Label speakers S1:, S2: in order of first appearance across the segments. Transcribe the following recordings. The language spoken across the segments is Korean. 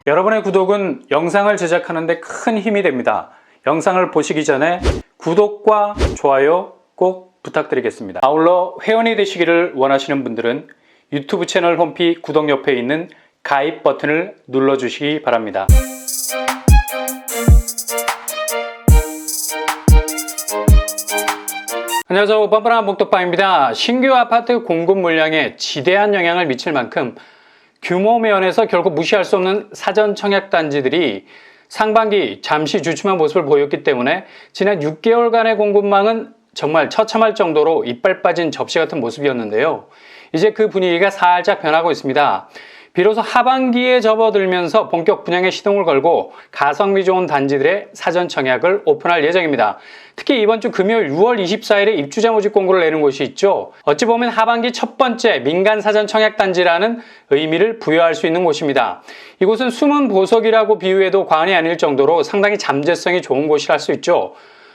S1: 여러분의 구독은 영상을 제작하는 데 큰 힘이 됩니다. 영상을 보시기 전에 구독과 좋아요 꼭 부탁드리겠습니다. 아울러 회원이 되시기를 원하시는 분들은 유튜브 채널 홈피 구독 옆에 있는 가입 버튼을 눌러주시기 바랍니다. 안녕하세요. 뻔뻔한 복덕방입니다. 신규 아파트 공급 물량에 지대한 영향을 미칠 만큼 규모 면에서 결국 무시할 수 없는 사전 청약 단지들이 상반기 잠시 주춤한 모습을 보였기 때문에 지난 6개월간의 공급망은 정말 처참할 정도로 이빨 빠진 접시 같은 모습이었는데요. 이제 그 분위기가 살짝 변하고 있습니다. 비로소 하반기에 접어들면서 본격 분양에 시동을 걸고 가성비 좋은 단지들의 사전 청약을 오픈할 예정입니다. 특히 이번 주 금요일 6월 24일에 입주자 모집 공고를 내는 곳이 있죠. 어찌 보면 하반기 첫 번째 민간 사전 청약 단지라는 의미를 부여할 수 있는 곳입니다. 이곳은 숨은 보석이라고 비유해도 과언이 아닐 정도로 상당히 잠재성이 좋은 곳이라 할 수 있죠.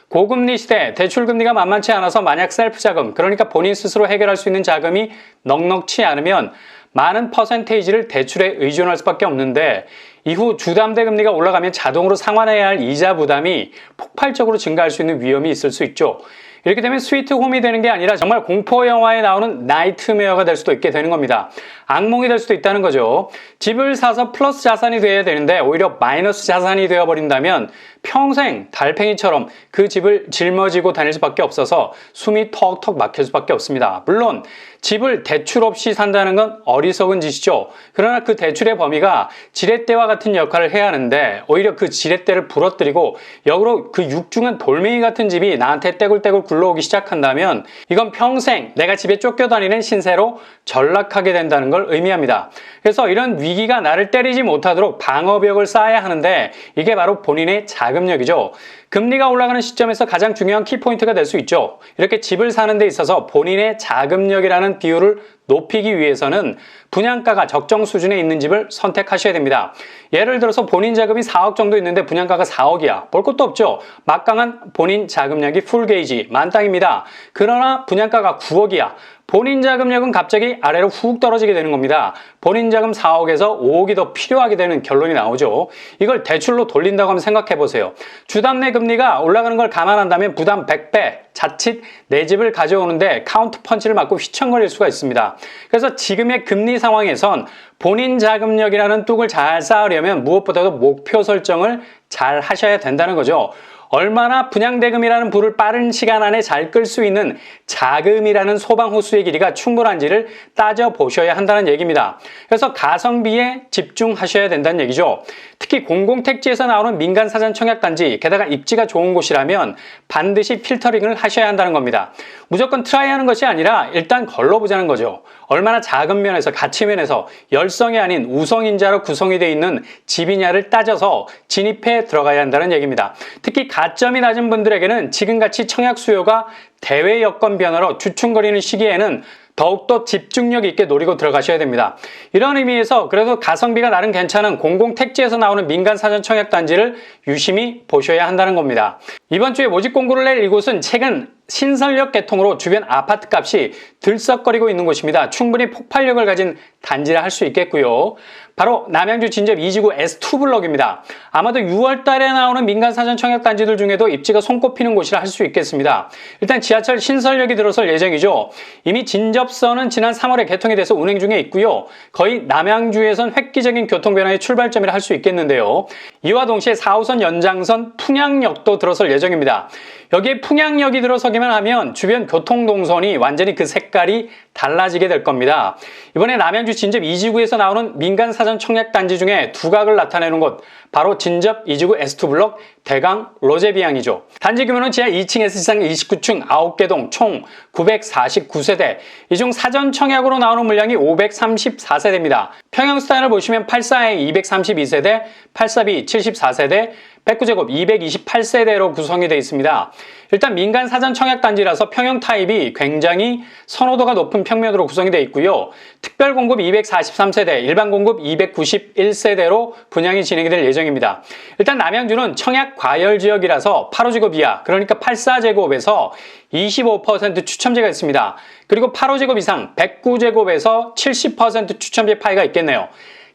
S1: 고금리 시대 대출금리가 만만치 않아서 만약 셀프 자금, 그러니까 본인 스스로 해결할 수 있는 자금이 넉넉치 않으면 많은 퍼센테이지를 대출에 의존할 수밖에 없는데 이후 주담대 금리가 올라가면 자동으로 상환해야 할 이자 부담이 폭발적으로 증가할 수 있는 위험이 있을 수 있죠. 이렇게 되면 스위트 홈이 되는 게 아니라 정말 공포 영화에 나오는 나이트메어가 될 수도 있게 되는 겁니다. 악몽이 될 수도 있다는 거죠. 집을 사서 플러스 자산이 돼야 되는데 오히려 마이너스 자산이 되어버린다면 평생 달팽이처럼 그 집을 짊어지고 다닐 수밖에 없어서 숨이 턱턱 막힐 수밖에 없습니다. 물론 집을 대출 없이 산다는 건 어리석은 짓이죠. 그러나 그 대출의 범위가 지렛대와 같은 역할을 해야 하는데 오히려 그 지렛대를 부러뜨리고 역으로 그 육중한 돌멩이 같은 집이 나한테 떼굴떼굴 굴러오기 시작한다면 이건 평생 내가 집에 쫓겨다니는 신세로 전락하게 된다는 걸 의미합니다. 그래서 이런 위기가 나를 때리지 못하도록 방어벽을 쌓아야 하는데 이게 바로 본인의 자금력이죠. 금리가 올라가는 시점에서 가장 중요한 키포인트가 될 수 있죠. 이렇게 집을 사는 데 있어서 본인의 자금력이라는 비율을 높이기 위해서는 분양가가 적정 수준에 있는 집을 선택하셔야 됩니다. 예를 들어서 본인 자금이 4억 정도 있는데 분양가가 4억이야. 볼 것도 없죠. 막강한 본인 자금력이 풀게이지 만땅입니다. 그러나 분양가가 9억이야. 본인 자금력은 갑자기 아래로 훅 떨어지게 되는 겁니다. 본인 자금 4억에서 5억이 더 필요하게 되는 결론이 나오죠. 이걸 대출로 돌린다고 하면 생각해 보세요. 주담대 금리가 올라가는 걸 감안한다면 부담 100배, 자칫 내 집을 가져오는데 카운트 펀치를 맞고 휘청거릴 수가 있습니다. 그래서 지금의 금리 상황에선 본인 자금력이라는 뚝을 잘 쌓으려면 무엇보다도 목표 설정을 잘 하셔야 된다는 거죠. 얼마나 분양대금이라는 불을 빠른 시간 안에 잘 끌 수 있는 자금이라는 소방호수의 길이가 충분한지를 따져보셔야 한다는 얘기입니다. 그래서 가성비에 집중하셔야 된다는 얘기죠. 특히 공공택지에서 나오는 민간 사전 청약단지, 게다가 입지가 좋은 곳이라면 반드시 필터링을 하셔야 한다는 겁니다. 무조건 트라이하는 것이 아니라 일단 걸러보자는 거죠. 얼마나 자금 면에서 가치 면에서 열성이 아닌 우성인자로 구성이 되어 있는 집이냐를 따져서 진입해 들어가야 한다는 얘기입니다. 특히 가점이 낮은 분들에게는 지금같이 청약 수요가 대외 여건 변화로 주춤거리는 시기에는 더욱더 집중력 있게 노리고 들어가셔야 됩니다. 이런 의미에서 그래도 가성비가 나름 괜찮은 공공택지에서 나오는 민간 사전 청약 단지를 유심히 보셔야 한다는 겁니다. 이번 주에 모집 공고를 낼 이곳은 최근 신설역 개통으로 주변 아파트 값이 들썩거리고 있는 곳입니다. 충분히 폭발력을 가진 단지라 할 수 있겠고요. 바로 남양주 진접 2지구 S2블럭입니다. 아마도 6월 달에 나오는 민간 사전 청약 단지들 중에도 입지가 손꼽히는 곳이라 할 수 있겠습니다. 일단 지하철 신설역이 들어설 예정이죠. 이미 진접선은 지난 3월에 개통이 돼서 운행 중에 있고요. 거의 남양주에선 획기적인 교통 변화의 출발점이라 할 수 있겠는데요. 이와 동시에 4호선 연장선 풍양역도 들어설 예정입니다. 여기에 풍양역이 들어서기만 하면 주변 교통동선이 완전히 그 색깔이 달라지게 될 겁니다. 이번에 남양주 진접 2지구에서 나오는 민간 사전 청약 단지 중에 두각을 나타내는 곳, 바로 진접 2지구 S2블럭 대강 로제비앙이죠. 단지 규모는 지하 2층에서 지상 29층 9개 동 총 949세대, 이 중 사전 청약으로 나오는 물량이 534세대입니다. 평형 스타일을 보시면 84A 232세대, 84B 74세대, 109제곱 228세대로 구성이 되어 있습니다. 일단 민간 사전 청약 단지라서 평형 타입이 굉장히 선호도가 높은 평면으로 구성이 되어 있고요. 특별 공급 243세대, 일반 공급 291세대로 분양이 진행이 될 예정입니다. 일단 남양주는 청약 과열 지역이라서 8호제곱 이하, 그러니까 84제곱에서 25% 추첨제가 있습니다. 그리고 8호제곱 이상 109제곱에서 70% 추첨제 파이가 있겠네요.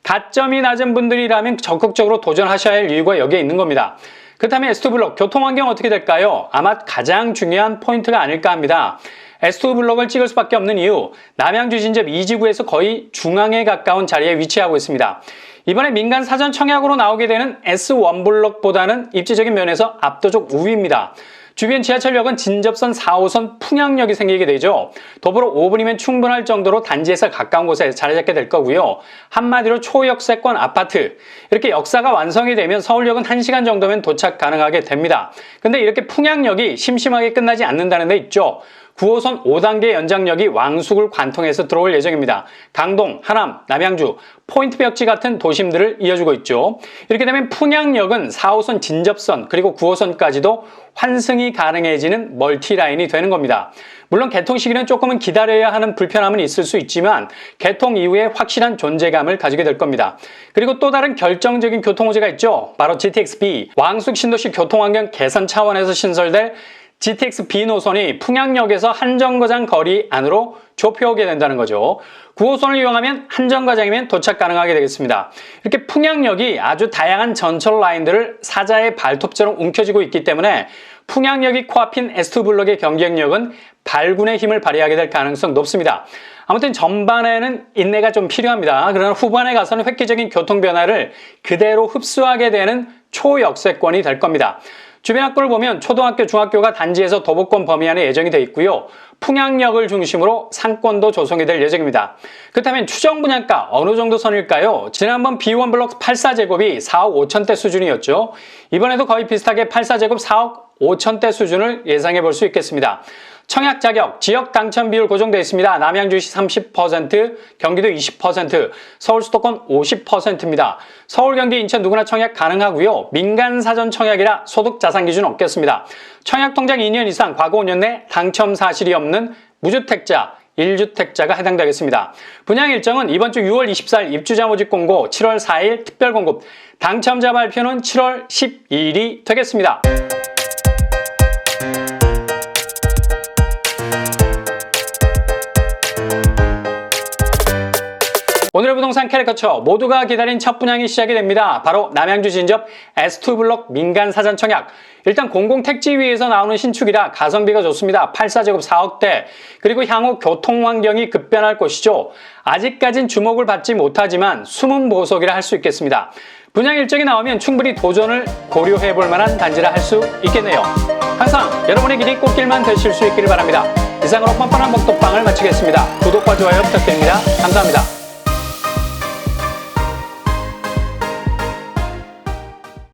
S1: 가점이 낮은 분들이라면 적극적으로 도전하셔야 할 이유가 여기에 있는 겁니다. 그렇다면 S2블록 교통환경 어떻게 될까요? 아마 가장 중요한 포인트가 아닐까 합니다. S2블록을 찍을 수밖에 없는 이유, 남양주 진접 2지구에서 거의 중앙에 가까운 자리에 위치하고 있습니다. 이번에 민간 사전 청약으로 나오게 되는 S1블록보다는 입지적인 면에서 압도적 우위입니다. 주변 지하철역은 진접선 4호선 풍양역이 생기게 되죠. 더불어 5분이면 충분할 정도로 단지에서 가까운 곳에 자리 잡게 될 거고요. 한마디로 초역세권 아파트. 이렇게 역사가 완성이 되면 서울역은 1시간 정도면 도착 가능하게 됩니다. 근데 이렇게 풍양역이 심심하게 끝나지 않는다는 데 있죠. 9호선 5단계 연장역이 왕숙을 관통해서 들어올 예정입니다. 강동, 하남, 남양주, 포인트 벽지 같은 도심들을 이어주고 있죠. 이렇게 되면 풍양역은 4호선 진접선 그리고 9호선까지도 환승이 가능해지는 멀티라인이 되는 겁니다. 물론 개통 시기는 조금은 기다려야 하는 불편함은 있을 수 있지만 개통 이후에 확실한 존재감을 가지게 될 겁니다. 그리고 또 다른 결정적인 교통 호재가 있죠. 바로 GTX-B, 왕숙 신도시 교통환경 개선 차원에서 신설될 GTX-B 노선이 풍양역에서 한정거장 거리 안으로 좁혀오게 된다는 거죠. 9호선을 이용하면 한정거장이면 도착 가능하게 되겠습니다. 이렇게 풍양역이 아주 다양한 전철 라인들을 사자의 발톱처럼 움켜쥐고 있기 때문에 풍양역이 코앞인 S2블록의 경쟁력은 발군의 힘을 발휘하게 될 가능성 높습니다. 아무튼 전반에는 인내가 좀 필요합니다. 그러나 후반에 가서는 획기적인 교통 변화를 그대로 흡수하게 되는 초역세권이 될 겁니다. 주변 학교를 보면 초등학교, 중학교가 단지에서 도보권 범위 안에 예정이 되어 있고요. 풍양역을 중심으로 상권도 조성이 될 예정입니다. 그렇다면 추정 분양가 어느 정도 선일까요? 지난번 B1블록 84제곱이 4억 5천대 수준이었죠. 이번에도 거의 비슷하게 84제곱 4억 5천대 수준을 예상해 볼 수 있겠습니다. 청약 자격, 지역 당첨 비율 고정되어 있습니다. 남양주시 30%, 경기도 20%, 서울 수도권 50%입니다. 서울, 경기, 인천 누구나 청약 가능하고요. 민간 사전 청약이라 소득 자산 기준 없겠습니다. 청약 통장 2년 이상, 과거 5년 내 당첨 사실이 없는 무주택자, 1주택자가 해당되겠습니다. 분양 일정은 이번 주 6월 24일 입주자 모집 공고, 7월 4일 특별 공급, 당첨자 발표는 7월 12일이 되겠습니다. 오늘의 부동산 캐리커처, 모두가 기다린 첫 분양이 시작이 됩니다. 바로 남양주 진접 S2블록 민간 사전 청약. 일단 공공택지위에서 나오는 신축이라 가성비가 좋습니다. 84제곱 4억대. 그리고 향후 교통환경이 급변할 곳이죠. 아직까진 주목을 받지 못하지만 숨은 보석이라 할 수 있겠습니다. 분양 일정이 나오면 충분히 도전을 고려해 볼 만한 단지라 할 수 있겠네요. 항상 여러분의 길이 꽃길만 되실 수 있기를 바랍니다. 이상으로 뻔뻔한 먹도빵을 마치겠습니다. 구독과 좋아요 부탁드립니다. 감사합니다.